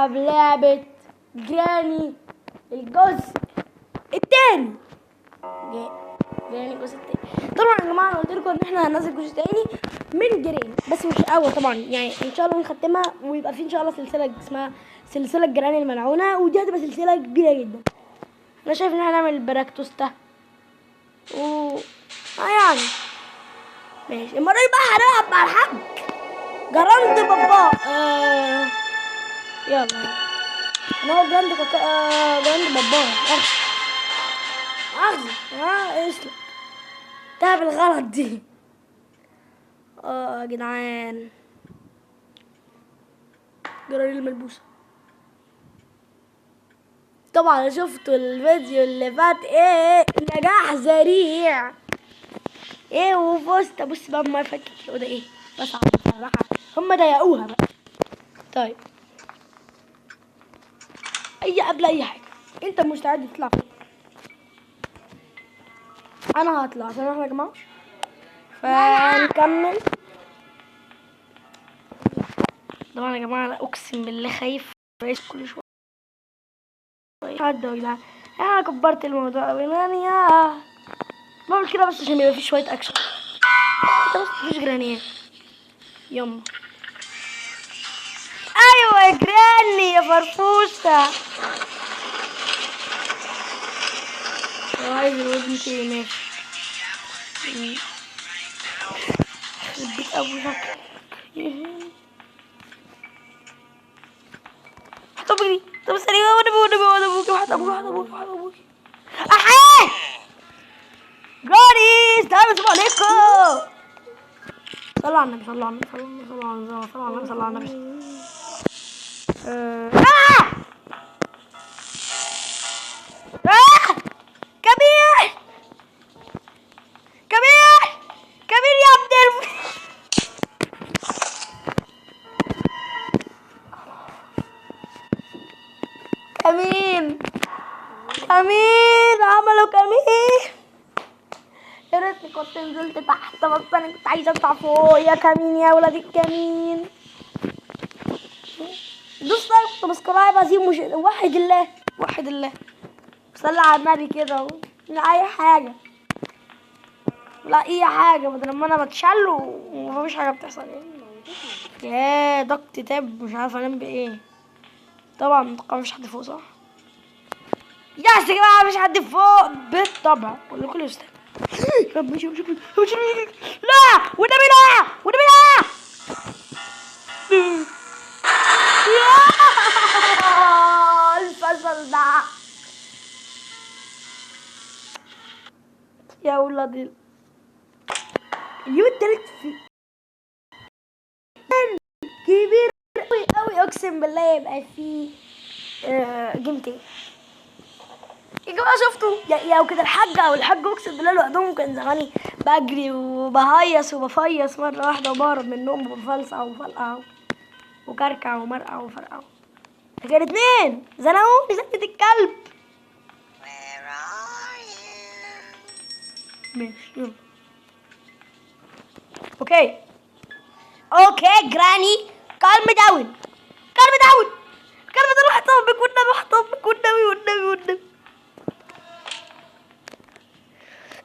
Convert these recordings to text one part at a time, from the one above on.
نلعب لعبة جراني الجزء التاني. جراني الجزء التاني. طبعا يا جماعة انا قلت لكم ان احنا هننزل جزء تاني من جراني، بس مش اول طبعا، يعني ان شاء الله نختمها ويبقى في ان شاء الله سلسلة اسمها سلسلة جراني الملعونة، ودي هتبقى سلسلة كبيرة جدا. انا شايف ان احنا هنعمل براكتوستا يعني ماشي. المرة دي بقى هنلعب مع الحاج جراند بابا. يلا انا هو جراند جراند بابا. اخذ اسلك ده بالغلط دي. يا جدعان جراري الملبوسة. طبعا شفتوا الفيديو اللي فات ايه نجاح ذريع ايه وفزت. بص بقى ما فكت ده ايه بس بصراحة هم ضايقوها بقى. طيب قبل اي حاجة انت مستعد تطلع؟ انا هطلع عشان احنا يا جماعة فنكمل. طبعا يا جماعة انا اقسم بالله خايف رئيس كل شوية حد يا جدعان. انا كبرت الموضوع اوي يعني بعمل كده بس عشان يبقى في شوية اكشن. بس مفيش جرانيات. يلا ايوه يا جراني يا فرفوشة. لو عايز الودن تاني ماشي. اديك ابوها حط ابوكي. طب سريع وانا ابوكي وحط ابوكي احيه جاري. السلام عليكم. صلوا على النبي صلوا على النبي صلوا على النبي صلوا على النبي صلوا على النبي. كبير كبير كبير يا عبد كمين كمين عملوا كمين. يا ريتني كنت نزلت تحت بس انا كنت عايزه اطلع فوق. يا كمين يا ولاد الكمين. دوس لايك وسبسكرايب عظيم وحد الله وحد الله. صلي على النبي كده لا اي حاجه لا اي حاجه بدل لما انا بتشل ومفيش حاجه بتحصل. يا ضغط تاب مش عارفه انام بايه. طبعا مفيش حد فوق صح؟ يا جماعه مفيش حد فوق بالطبع ولا كل يستاهل. لا والنبي لا والنبي لا. الفصل ده يا ولاد اليوم التالت كبير قوي اقسم بالله يبقى فيه جيمتين. يا جماعه شفتوا يا كده الحاجه او الحاج اقسم بالله لوحدهم كان زماني بجري وبهيص وبفيص مره واحده وبهرب من النوم وبفلسع وفلقع وكركع ومرقع وفرقع. كان اتنين زنقوني زنقة الكلب. ماشي يلا اوكي جراني كالم داون روح طبك والنبي.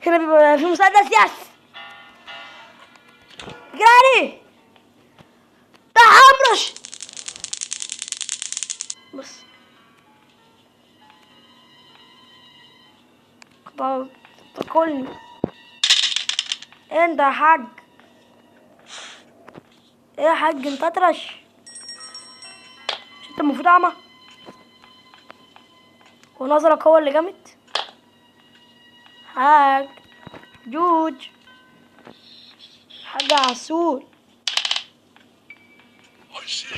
هنا بيبقى في مسدس ياس جراني تحمرش بس تاكلني انت يا حاج. ايه يا حاج انت اطرش مش انت المفروض اعمى ونظرك هو اللي جامد. حاج جوج حاج عسول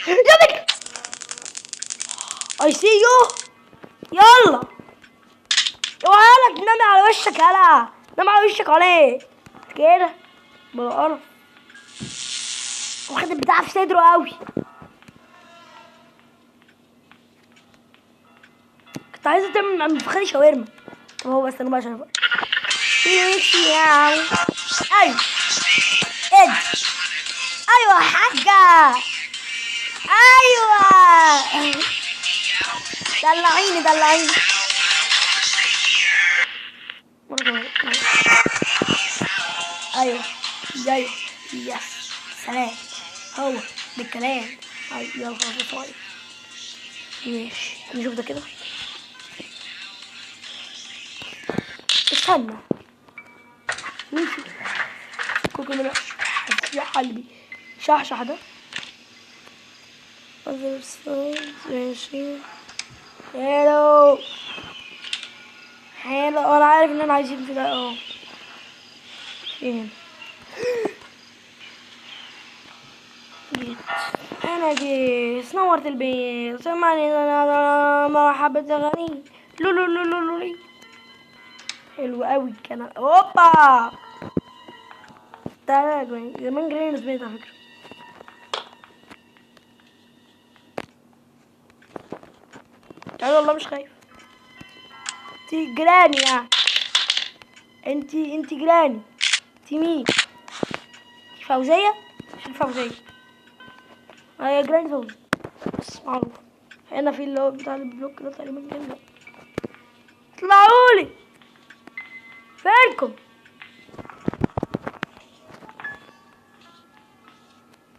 يا بك اي سي يو. يلا اوعالك نامي على وشك يلا نام على وشك عليه كده بالقرف واخد البتاع في صدره قوي. كنت عايزه تعمل منفخاني شاورما. طب هو بس انا بقى عشان ايوه ايوه حاجه ايوه دلعيني دلعيني. ايوه جاي. يس سلام. هو ده الكلام. ايوه يلا خلاص طيب ماشي نشوف ده كده. استنى ماشي كوكو من يا قلبي شحشح ده ماشي. حلو حلو انا عارف ان انا عايزين في ده اهو. فين جيت انا جيت نورت البيت سمعني انا مرحبا اغاني لولو لولو لولي. حلو قوي كان اوبا. تعالى زمان جرينا سبيت على فكرة. تعالى والله مش خايف. انتي جيراني يعني. انتي جيراني. انتي مين؟ فوزية؟ مش فوزية. هي جيراني فوزي بس معروف. هنا في اللي هو بتاع البلوك ده تقريبا كده. اطلعولي فينكم؟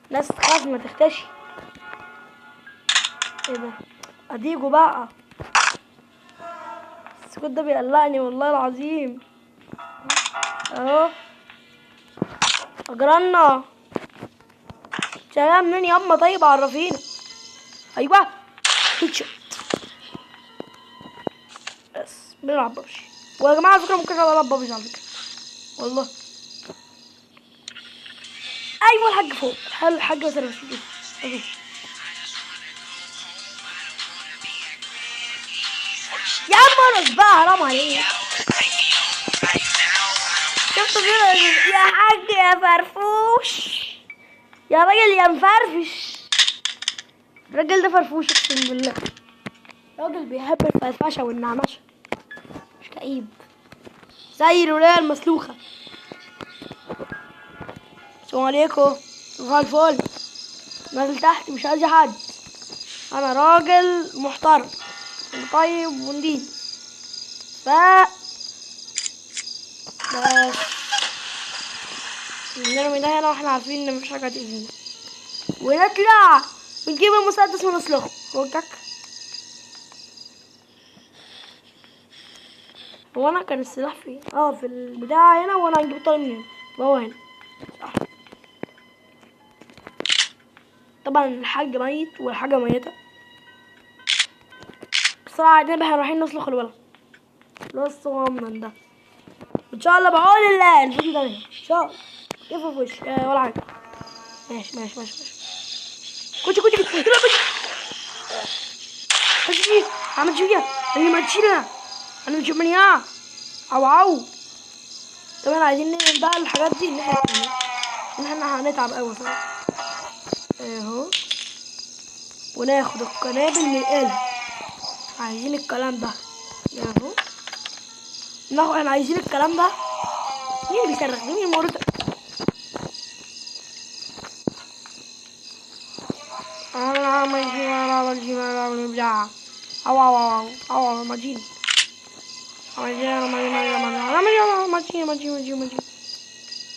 ناس تخاف ما تختشي. ايه ده؟ اديجوا بقى. السكوت ده بيقلقني والله العظيم. اهو اجرنا شغال منين ياما؟ طيب عرفينا. ايوه هيتشوت بس بنلعب ببجي. ويا جماعه على فكره ممكن العب ببجي على فكره والله. ايوه الحاج فوق. حلو الحاج بس انا مش فوق. يا عم انا بقى حرام عليك. شفتوا كده يا حاج يا فرفوش يا راجل يا مفرفش. الراجل ده فرفوش اقسم بالله. راجل بيحب الفرفشه والنعمشه مش كئيب زي الولايه المسلوخه. السلام عليكم صباح الفل. نازل تحت مش عايز حد. انا راجل محترم وطيب ونضيف ف بس نرمي ده هنا واحنا عارفين ان مفيش حاجه هتأذينا ونطلع ونجيب المسدس ونسلخه. فكك. هو انا كان السلاح فين؟ في البتاع هنا وانا هنجيب الطريق منين؟ هو هنا صح. طبعا الحاج ميت والحاجه ميته. بسرعه عايزين بقى رايحين نسلخ الولد اللي هو الصغنن ده. ان شاء الله بعون الله الفيديو ده ان شاء الله يفرق في وشي ولا حاجه. ماشي ماشي ماشي ماشي. كوتشي كوتشي كوتشي كوتشي عملت شويه انا ما تشيلها. انا مش منيا او او. طبعا عايزين نعمل بقى الحاجات دي ان احنا هنتعب قوي اهو. وناخد القنابل من القلب. عايزين الكلام ده اهو. ناخد احنا عايزين الكلام ده. مين اللي بيصرخ؟ مين المورد؟ انا ما بتاع او ماجين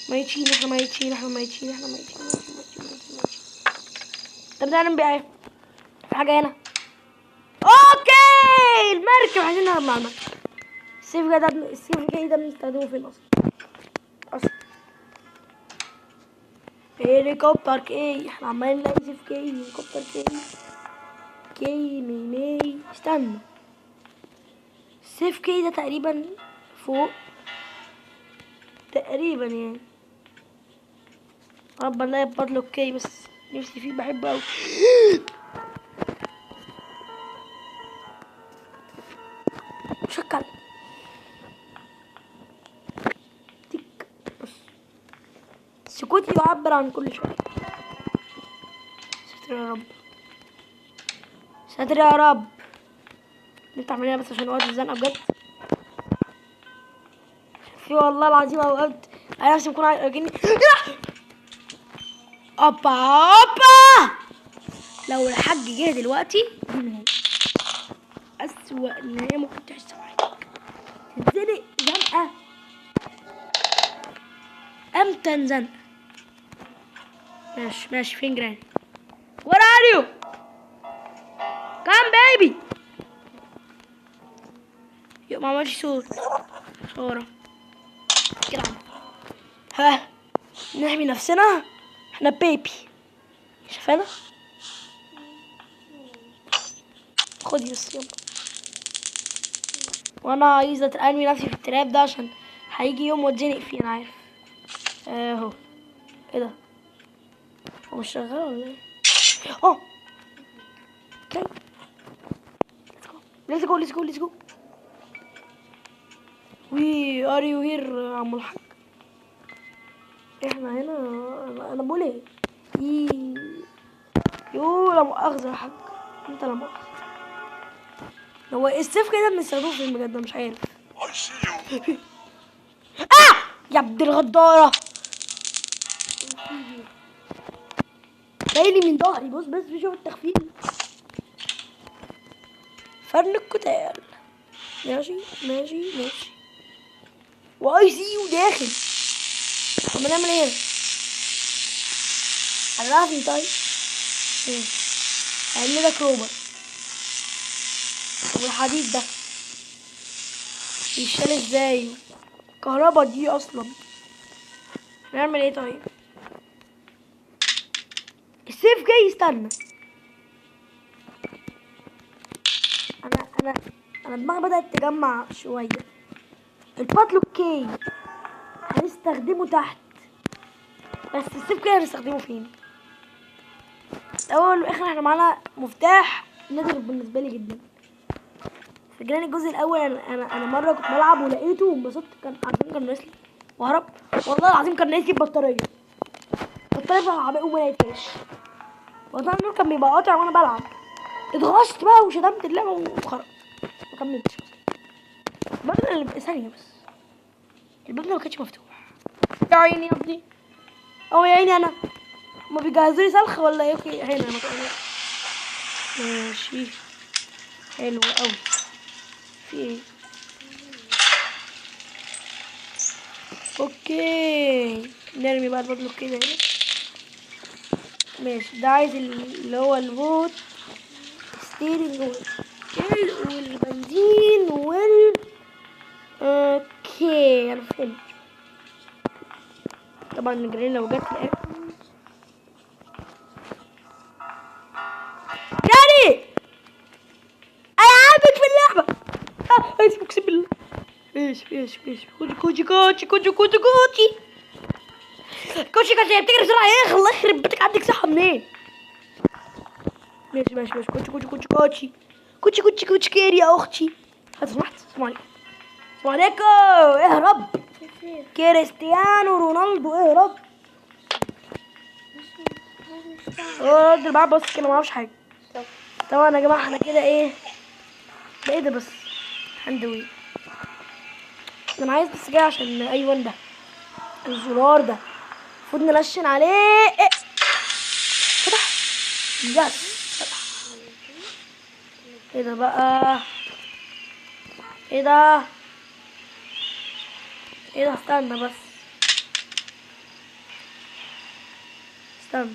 ميتين. طب ده نعمل ايه؟ في حاجه هنا. اوكي المركب عايزين نهرب مع المركب. السيف ده بنستخدمه فين اصلا هليكوبتر كي. احنا عمالين نلاقي سيف كي هليكوبتر كي مي استنى. السيف كي ده تقريبا فوق تقريبا يعني. رب الله يبقى له كي بس نفسي فيه بحبه اوي. شكل تك بص. السكوت يعبر عن كل شيء. ستر يا رب ستر يا رب. انت عاملينها بس عشان وقت الزنقه بجد. في والله العظيم اوقات انا نفسي بكون اجني. اوبا لو الحاج جه دلوقتي أسوأ إن هي ممكن تحس معاك. تتزنق زنقة أمتن زنقة. ماشي فين جراني؟ Where are you? Come baby. ما عملش صورة كده. ها نحمي نفسنا، احنا بيبي. شايفانا؟ خدي بس يلا. وانا عايزة ارمي نفسي في التراب ده عشان هيجي يوم واتزنق فيه. انا عارف اهو. ايه ده؟ هو مش شغال ولا ايه؟ اوه اوكي. let's go. we are you here يا عم الحاج؟ احنا هنا. انا بقول ايه؟ يو لا مؤاخذة يا حاج، انت لا مؤاخذة. هو السيف كده بنستخدمه في بجد مش عارف. يا ابن الغدارة بايني من ظهري. بص بس بشوف التخفيل. فرن القتال. ماشي واي سي يو داخل. طب نعمل ايه؟ عرفني طيب. هعمل لك روبر. والحديد ده يشال ازاي؟ الكهربا دي اصلا. نعمل ايه طيب؟ السيف جاي. استنى. انا دماغي بدأت تجمع شوية. الباتلوك كي هنستخدمه تحت، بس السيف كده هنستخدمه فين؟ الاول والاخر احنا معانا مفتاح نادر بالنسبه لي جدا. فاكرين الجزء الاول انا مره كنت بلعب ولقيته وانبسطت. كان ناقص لي وهرب. والله العظيم كان ناقص لي البطاريه العربيه وما لقيتهاش. والله النور كان بيبقى قاطع وانا بلعب. اتغصت بقى وشتمت اللعبه وخرج ما كملتش. الباب اللي ثانيه بس. الباب ما كانش مفتوح. يا عيني يا ابني. او يا عيني انا. هما بيجهزوا لي سلخ ولا ايه؟ اوكي هنا ماشي حلو قوي. في ايه؟ اوكي نرمي بقى البطلوك كده هنا. ماشي ده عايز اللي هو الفوت ستيرنج والبنزين اوكي انا فهمت. طبعا الجرين لو جت لي جاري العابك في اللعبه. اقسم بالله. ايش كوتشي كانت بتجري بسرعه. ايه الله يخرب بيتك، عندك صحه منين؟ ماشي كوتشي كيري يا اختي. سمحت. السلام عليكم. اهرب. كريستيانو رونالدو اهرب. الراجل بقى بص كده ما اعرفش حاجه. طبعا يا جماعه احنا كده ايه ده بس هندوي. انا عايز بس جاي عشان ايوه ده الزرار ده المفروض ننشن عليه. فتح. يس فتح. ايه ده بقى؟ ايه ده؟ استنى بس. استنى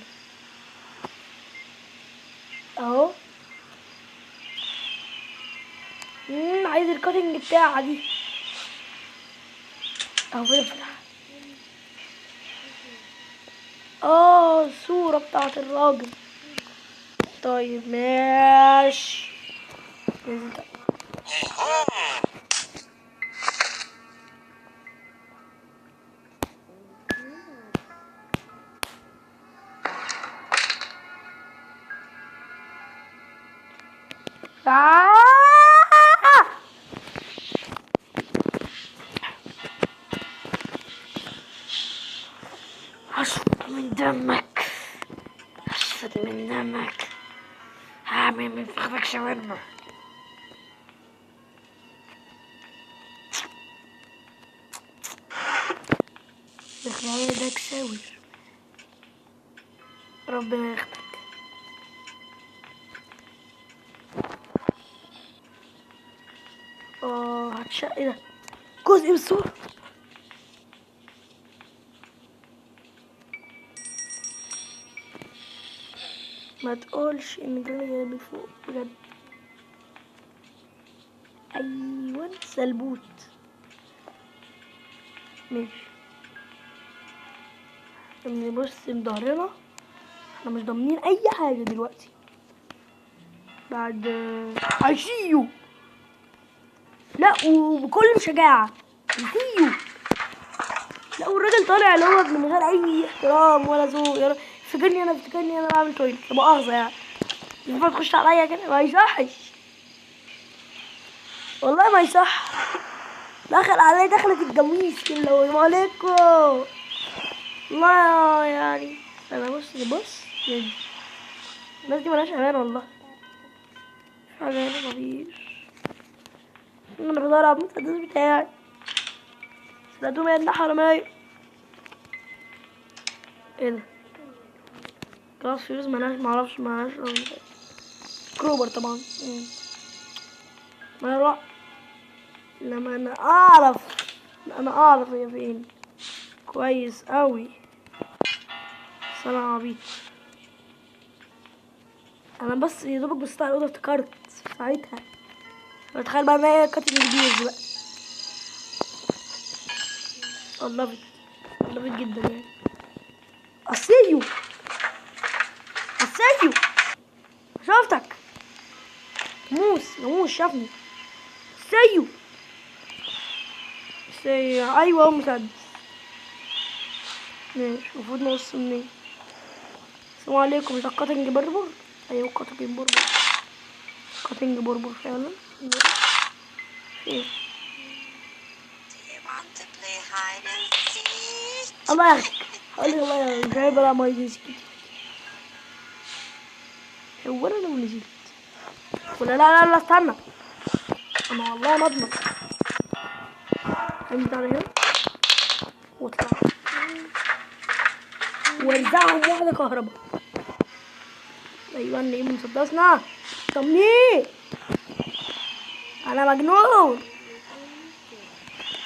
اهو. عايز الكاتنج بتاعها دي اهو. فين الفتحة؟ الصورة بتاعت الراجل. طيب ماشي. اشفط من دمك. هعمل من فخذك شاورما. بخيالك ساوي. ربنا ياخدك. ايه ده؟ جزء من الصورة. ما تقولش ان ده اللي جايبي فوق بجد. ايوه سلبوت. ماشي نبص لظهرنا، احنا مش ضامنين اي حاجة دلوقتي بعد عشيو. لا وبكل شجاعة عشيو. لا والراجل طالع اللي هو من غير اي احترام ولا ذوق. افتكرني انا بعمل تويلت، لا مؤاخذة يعني. ينفع تخش عليا كده؟ ما يصحش والله، ما يصح. دخل عليا دخلة الجميس كده. السلام عليكم. والله يعني انا بص يعني الناس دي ملهاش امان والله. مفيش حاجة هنا، مفيش. انا بدور على المسدس بتاعي. سلقتهم يا ابن حرامية. ايه ده؟ كلاس فيوز معرفش ملهاش كروبر طبعا. ما لا لما انا اعرف هي فين كويس قوي. بس انا عبيط. انا بس يا دوبك بصيت على الاوضه افتكرت ساعتها. بتخيل بقى ان هي كانت الجيز بقى. I love it جدا يعني. اسيو شفتك. ناموس شافني. اسيو ايوه هو مسدس. ماشي المفروض نقص منين؟ السلام عليكم. مش كاتنج بربر؟ ايوه كاتنج بربر فعلا. ايه الله ياخدك. هقولك الله ياخدك. مش عارف بلعب ماي ديسك. هو انا لو نزلت ولا لا استنى. انا والله ما اضمن. انت على هنا واطلع وارزعهم واحده كهرباء. ايوه ايه مسدسنا. طمني انا مجنون.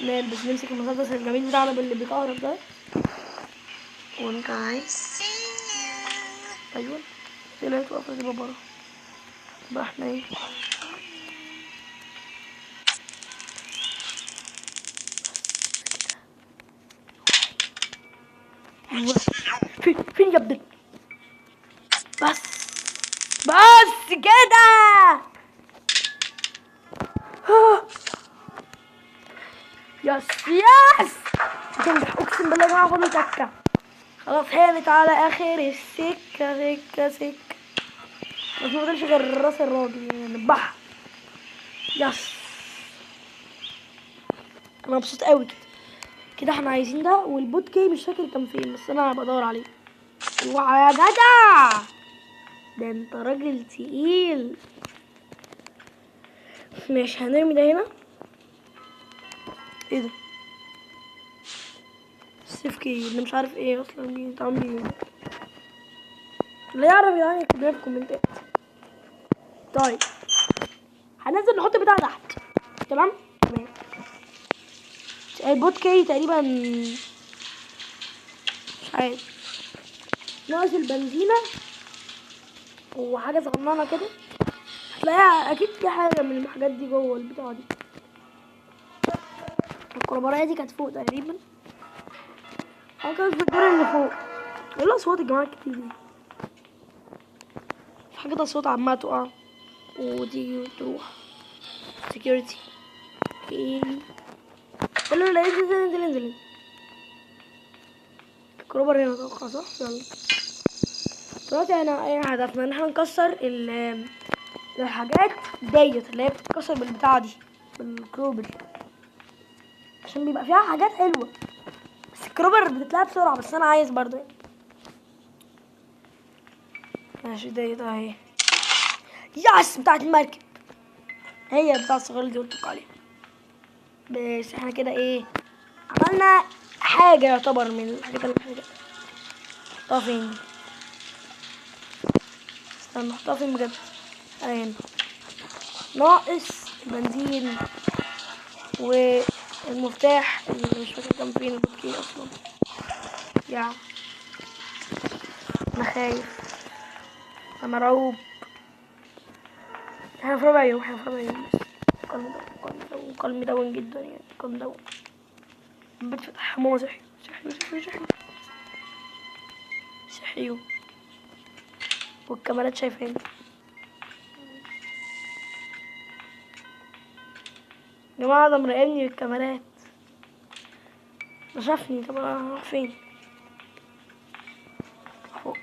نلبس نمسك المسدس الجميل بتاعنا باللي بيكهرب ده ونكمل. ايوه طلعت واقفه دي بره. بقى احنا ايه؟ فين يا ابني؟ بس كده. يس تنجح اقسم بالله. ما هاخد تكه. خلاص هانت على اخر السكه سكه. بس ما فضلش غير راس الراجل يعني بح. يس انا مبسوط قوي كده. احنا عايزين ده والبوت كي مش فاكر كان فين بس انا بدور عليه. اوعى يا جدع، ده انت راجل تقيل. ماشي هنرمي ده هنا. ايه ده؟ السيف كي اللي مش عارف ايه اصلا بيتعمل بيه. اللي يعرف يعني يكتب لنا في الكومنتات. طيب هننزل نحط بتاع تحت. تمام البوت كي تقريبا مش عارف. ناقص البنزينة وحاجة صغننة كده. هتلاقيها اكيد في حاجة من الحاجات دي جوه البتاعة دي. الكربراية دي كانت فوق تقريبا. كانت في الدور اللي فوق. ايه الاصوات الجماعة الكتير دي؟ في حاجة اصوات عمالة تقع وتيجي وتروح. سكيورتي ايه؟ لا انزل. الكروبر هنا اتوقع صح؟ يلا دلوقتي ايه هدفنا؟ ان احنا نكسر الحاجات ديت اللي هي بتتكسر بالبتاعة دي بالكروبر عشان بيبقى فيها حاجات حلوة. بس الكروبر بتتلعب بسرعة بس انا عايز برضو. ماشي ديت اهي. ياس بتاعت المركب. هي بتاعت الصغيرة اللي قلتلك عليها. بس احنا كده ايه عملنا حاجة يعتبر من الحاجات اللي محتاجة. نحطها فين؟ استنى نحطها فين بجد؟ اهي هنا. ناقص البنزين والمفتاح اللي مش فاكر كان فين البوتكي اصلا. يا انا خايف، انا مرعوب. احنا في ربع يوم، بس قلبي مدون جدا يعني، قلبي مدون. بتفتح ماما صحيوا والكاميرات شايفاني. يا جماعة ده مراقبني بالكاميرات، ده شافني. طب انا هروح فين؟ فوق.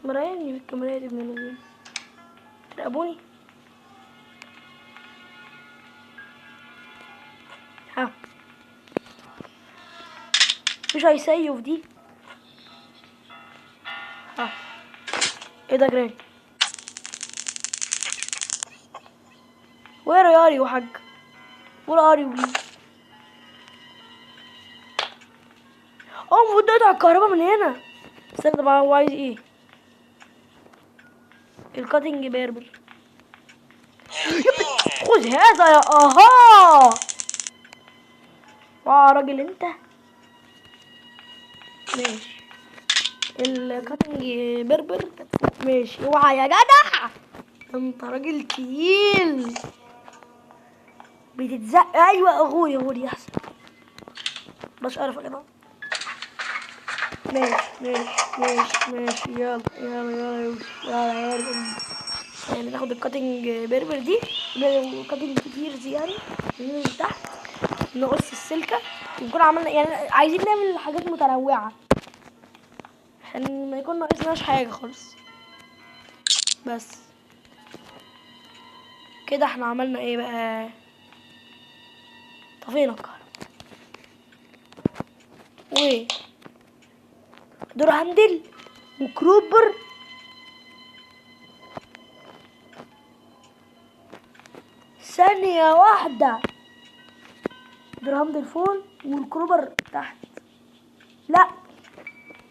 مراقبني بالكاميرات ابن الذين، تراقبوني. ها مش هيسيف دي. ها ايه ده جراي؟ وير يا اريو حاج؟ وير اريو بليز؟ المفروض نقطع الكهرباء من هنا. استنى طبعا، هو عايز ايه؟ الكاتنج بيربر. خذ هذا يا اها. راجل انت. ماشي الكاتنج بربر. ماشي اوعى يا جدع، انت راجل تقيل. بتتزق. ايوه غوري احسن. بس قرف يا جدع. ماشي يلا يعني ناخد الكاتنج بربر دي وكاتنج كتير يعني من تحت، نقص السلكة ونكون عملنا يعني عايزين نعمل حاجات متنوعة عشان ما يكون ناقصناش حاجة خالص. بس كده احنا عملنا ايه بقى؟ طفينا الكهرباء و دور هندل وكروبر. ثانية واحدة، دور هندل فوق والكروبر تحت. لا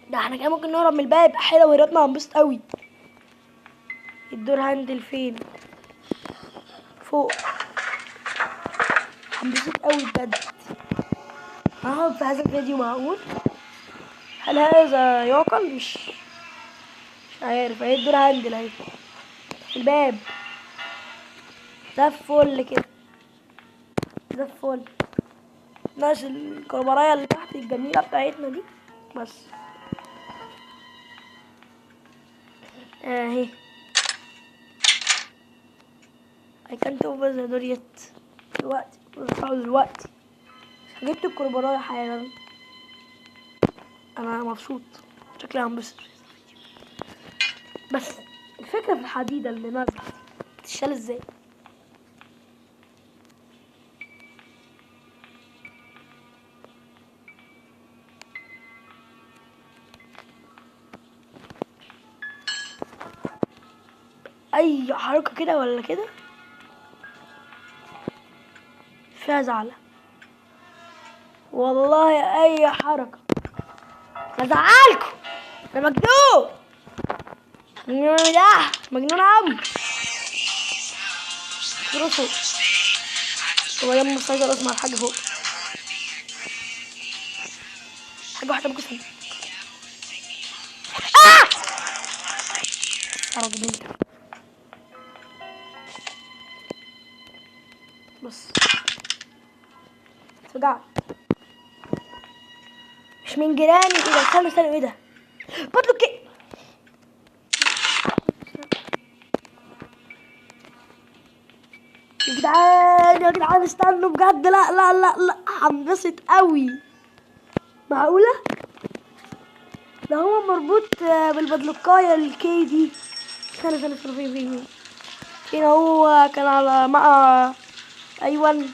ده احنا كده ممكن نهرب من الباب. حلو وريتنا هنبسط قوي. الدور هندل فين؟ فوق. هنبسط قوي بجد. هقعد في هذا الفيديو معقول؟ هل هذا يعقل؟ مش عارف. اهي الدور هندل اهي، الباب ده فل كده، ده فل. ماشي الكربرايه اللي تحت الجميله بتاعتنا دي بس اهي. I can't open the door yet. دلوقتي جبت الكربرايه حالا. انا مبسوط، شكلي هنبسط. بس الفكره في الحديده اللي نازله بتتشال ازاي؟ اي حركه كده ولا كده فيها زعلة والله. اي حركه هزعلكوا. انا مجنون، مجنون عم فوق. هو يا ام السيطرة اسمع الحاجة فوق. حاجة واحدة بكسر. راجل انت. بس اتفجعت. مش من جيراني. ايه ده؟ استنى ايه ده؟ بطلق ايه؟ يا جدعان استنوا بجد. لا هنبسط قوي. معقولة؟ ده هو مربوط بالبدلقاية الكي دي. استنى فين هو؟ كان على مع ايوان.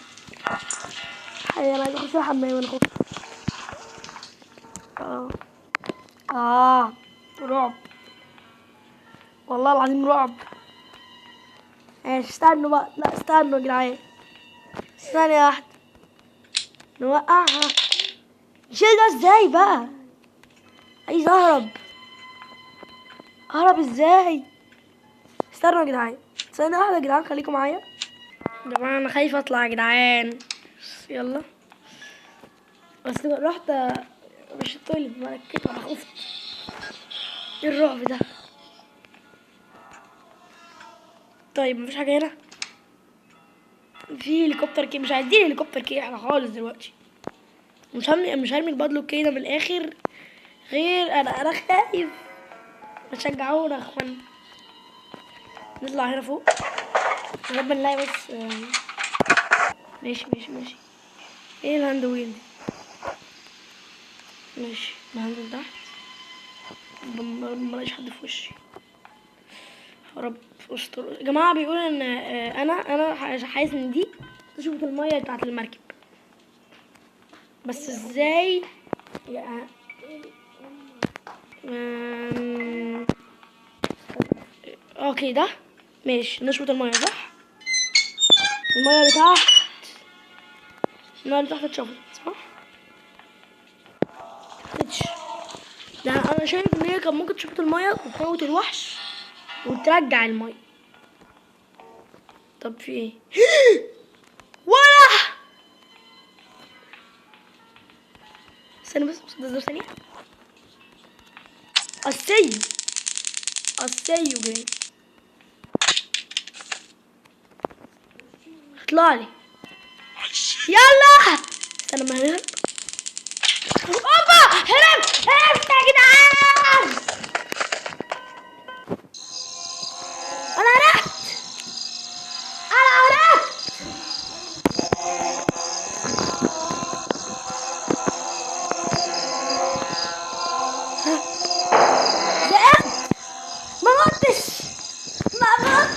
انا عايز اخش الحمام. انا خفت. رعب والله العظيم رعب. ماشي استنوا بقى. لا استنوا يا جدعان، ثانية واحدة نوقعها. نشيل ده ازاي بقى؟ عايز اهرب ازاي؟ استنوا يا جدعان، ثانية واحدة يا جدعان، خليكم معايا. يا جماعه انا خايفه اطلع يا جدعان. يلا. بس رحت مش التويلت مركبه، انا خفت. ايه الرعب ده؟ طيب مفيش حاجه هنا. في هليكوبتر كي، مش عايزين هليكوبتر كي احنا خالص دلوقتي. مش هرمي البادلو كده من الاخر. غير انا خايف. شجعونا يا اخوان. نطلع هنا فوق ربنا نلاقي بس. ماشي ماشي ماشي. ايه الهاند ويل دي؟ ماشي ننزل تحت. ملاقيش حد في وشي. يا رب استر يا جماعه. بيقول ان انا حاسس ان دي تشوفوا الميه بتاعت المركب. بس ازاي يعني؟ اوكي ده ماشي. نشفط الميه صح. الميه اللي تحت. الميه اللي تحت اتشفطت صح. متشفتش. ده انا شايف ان هي كان ممكن تشفط الميه وتموت الوحش وترجع الميه. طب في ايه؟ ولا استنى بس ده ثانيه. السيو جاي. اطلع لي يلا. استنى ما هرب. اوبا هربت يا جدعان. انا هربت. زهقت. ما متش.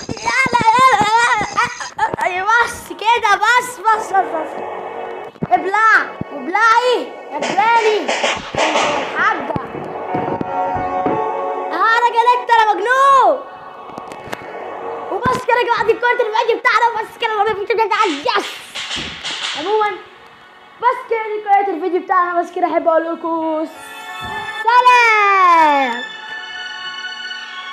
يلا بس كده بس. ابلع وابلعي يا بلاني الحاجة. انا جلدت انا مجنون. وبس كده يا جماعه دي كارت الفيديو بتاعنا. بس كده يس. عموما بس كده دي كارت الفيديو بتاعنا. بس كده احب اقول لكم سلام.